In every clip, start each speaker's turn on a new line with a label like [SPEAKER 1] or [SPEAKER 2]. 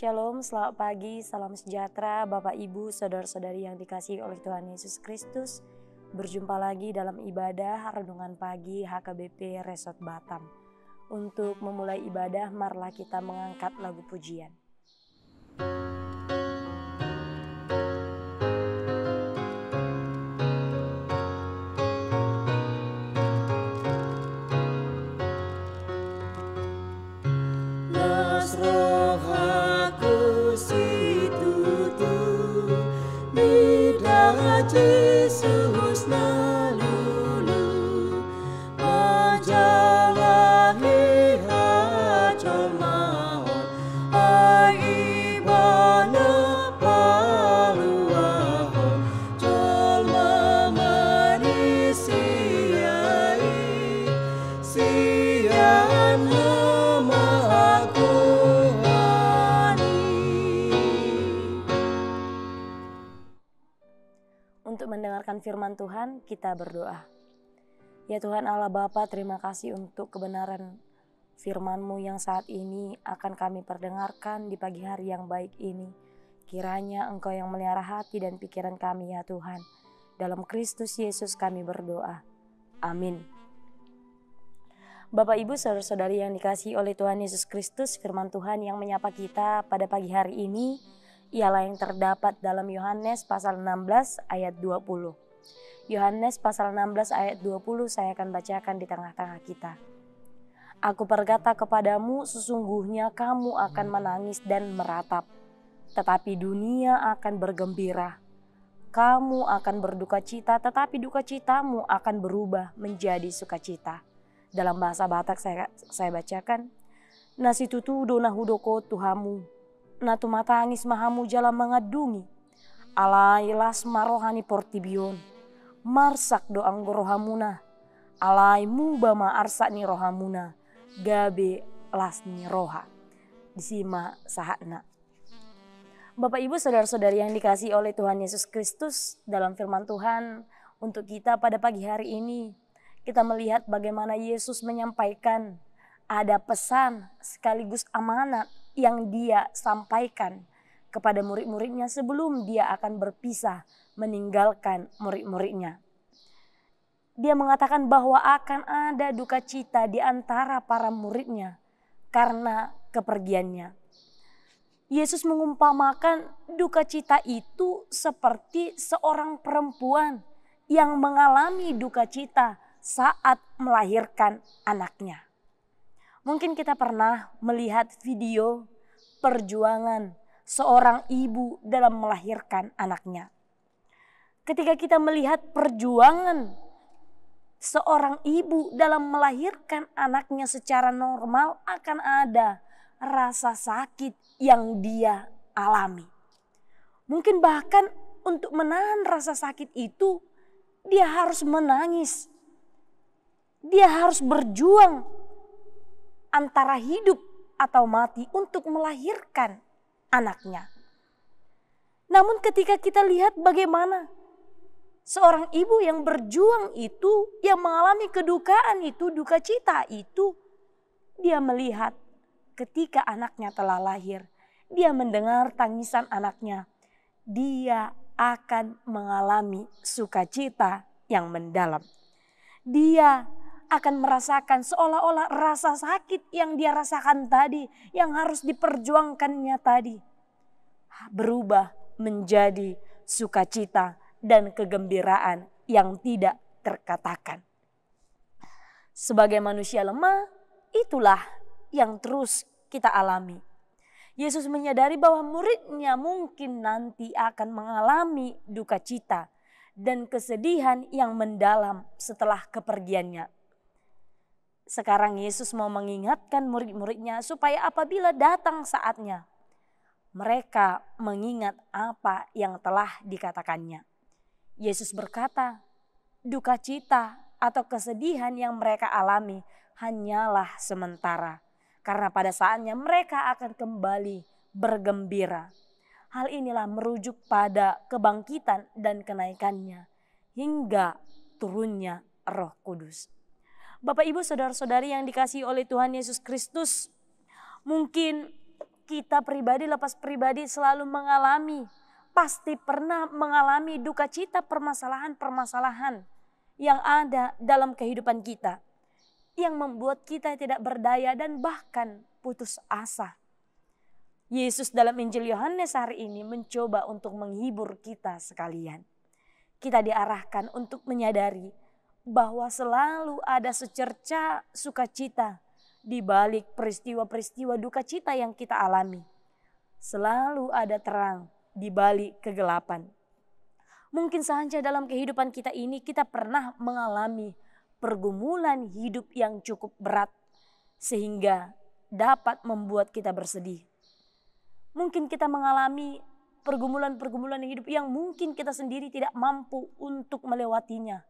[SPEAKER 1] Shalom, selamat pagi, salam sejahtera Bapak Ibu, saudara-saudari yang dikasihi oleh Tuhan Yesus Kristus. Berjumpa lagi dalam ibadah renungan pagi HKBP Resort Batam. Untuk memulai ibadah, marilah kita mengangkat lagu pujian.
[SPEAKER 2] Yesus nalulu majalahi hacol maon ai ibana paluahon col mamani siai sian
[SPEAKER 1] Untuk mendengarkan firman Tuhan, kita berdoa. Ya Tuhan Allah Bapa, terima kasih untuk kebenaran firman-Mu yang saat ini akan kami perdengarkan di pagi hari yang baik ini. Kiranya Engkau yang melihara hati dan pikiran kami ya Tuhan. Dalam Kristus Yesus kami berdoa. Amin. Bapak Ibu saudara-saudari yang dikasihi oleh Tuhan Yesus Kristus, firman Tuhan yang menyapa kita pada pagi hari ini ialah yang terdapat dalam Yohanes pasal 16 ayat 20. Yohanes pasal 16 ayat 20 saya akan bacakan di tengah-tengah kita. Aku berkata kepadamu, sesungguhnya kamu akan menangis dan meratap, tetapi dunia akan bergembira. Kamu akan berduka cita, tetapi duka citamu akan berubah menjadi sukacita. Dalam bahasa Batak saya bacakan, nasi tutu dona hudoko tuhamu, natu matangis mahamu jalan mengadungi, alailas marohani portibion, marsak doang rohamuna, alaimu bama arsakni rohamuna, gabe lasni roha, disima sahatna. Bapak Ibu saudara-saudari yang dikasihi oleh Tuhan Yesus Kristus, dalam firman Tuhan untuk kita pada pagi hari ini, kita melihat bagaimana Yesus menyampaikan ada pesan sekaligus amanat yang dia sampaikan kepada murid-muridnya sebelum dia akan berpisah meninggalkan murid-muridnya. Dia mengatakan bahwa akan ada duka cita di antara para muridnya karena kepergiannya. Yesus mengumpamakan duka cita itu seperti seorang perempuan yang mengalami duka cita saat melahirkan anaknya. Mungkin kita pernah melihat video perjuangan seorang ibu dalam melahirkan anaknya. Ketika kita melihat perjuangan seorang ibu dalam melahirkan anaknya secara normal, akan ada rasa sakit yang dia alami. Mungkin bahkan untuk menahan rasa sakit itu, dia harus menangis. Dia harus berjuang antara hidup atau mati untuk melahirkan anaknya. Namun ketika kita lihat bagaimana seorang ibu yang berjuang itu, yang mengalami kedukaan itu, duka cita itu, dia melihat ketika anaknya telah lahir, dia mendengar tangisan anaknya, dia akan mengalami sukacita yang mendalam. Dia akan merasakan seolah-olah rasa sakit yang dia rasakan tadi, yang harus diperjuangkannya tadi, berubah menjadi sukacita dan kegembiraan yang tidak terkatakan. Sebagai manusia lemah, itulah yang terus kita alami. Yesus menyadari bahwa muridnya mungkin nanti akan mengalami duka cita dan kesedihan yang mendalam setelah kepergiannya. Sekarang Yesus mau mengingatkan murid-muridnya supaya apabila datang saatnya, mereka mengingat apa yang telah dikatakannya. Yesus berkata, duka cita atau kesedihan yang mereka alami hanyalah sementara. Karena pada saatnya mereka akan kembali bergembira. Hal inilah merujuk pada kebangkitan dan kenaikannya hingga turunnya Roh Kudus. Bapak Ibu saudara-saudari yang dikasihi oleh Tuhan Yesus Kristus, mungkin Kita pribadi lepas pribadi selalu mengalami, pasti pernah mengalami duka cita permasalahan-permasalahan yang ada dalam kehidupan kita. Yang membuat kita tidak berdaya dan bahkan putus asa. Yesus dalam Injil Yohanes hari ini mencoba untuk menghibur kita sekalian. Kita diarahkan untuk menyadari bahwa selalu ada secerca sukacita di balik peristiwa-peristiwa duka cita yang kita alami. Selalu ada terang di balik kegelapan. Mungkin saja dalam kehidupan kita ini kita pernah mengalami pergumulan hidup yang cukup berat sehingga dapat membuat kita bersedih. Mungkin kita mengalami pergumulan-pergumulan hidup yang mungkin kita sendiri tidak mampu untuk melewatinya.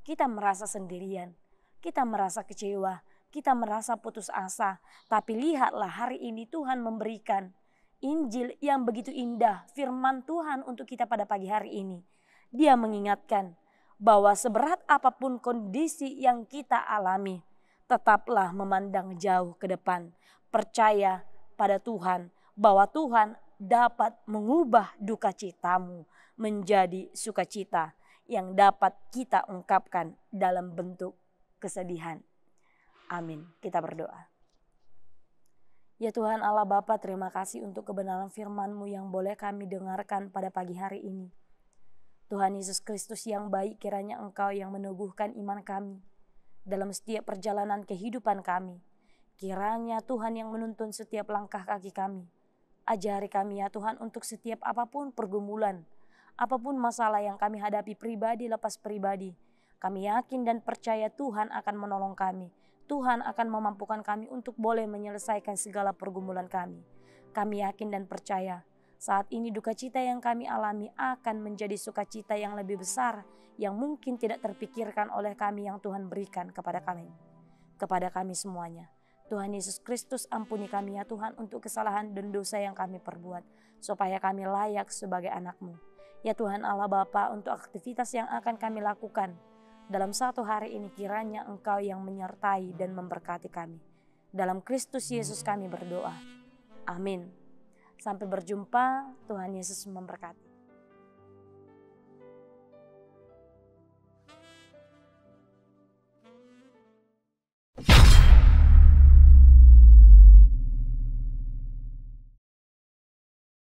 [SPEAKER 1] Kita merasa sendirian, kita merasa kecewa, kita merasa putus asa. Tapi lihatlah hari ini Tuhan memberikan Injil yang begitu indah, firman Tuhan untuk kita pada pagi hari ini. Dia mengingatkan bahwa seberat apapun kondisi yang kita alami, tetaplah memandang jauh ke depan. Percaya pada Tuhan bahwa Tuhan dapat mengubah duka citamu menjadi sukacita yang dapat kita ungkapkan dalam bentuk kesedihan. Amin. Kita berdoa. Ya Tuhan Allah Bapa, terima kasih untuk kebenaran firman-Mu yang boleh kami dengarkan pada pagi hari ini. Tuhan Yesus Kristus yang baik, kiranya Engkau yang meneguhkan iman kami dalam setiap perjalanan kehidupan kami. Kiranya Tuhan yang menuntun setiap langkah kaki kami. Ajari kami ya Tuhan untuk setiap apapun pergumulan, apapun masalah yang kami hadapi pribadi lepas pribadi. Kami yakin dan percaya Tuhan akan menolong kami. Tuhan akan memampukan kami untuk boleh menyelesaikan segala pergumulan kami. Kami yakin dan percaya saat ini duka cita yang kami alami akan menjadi sukacita yang lebih besar yang mungkin tidak terpikirkan oleh kami yang Tuhan berikan kepada kami semuanya. Tuhan Yesus Kristus, ampuni kami ya Tuhan untuk kesalahan dan dosa yang kami perbuat, supaya kami layak sebagai anak-Mu. Ya Tuhan Allah Bapa, untuk aktivitas yang akan kami lakukan dalam satu hari ini, kiranya Engkau yang menyertai dan memberkati kami. Dalam Kristus Yesus kami berdoa. Amin. Sampai berjumpa, Tuhan Yesus memberkati.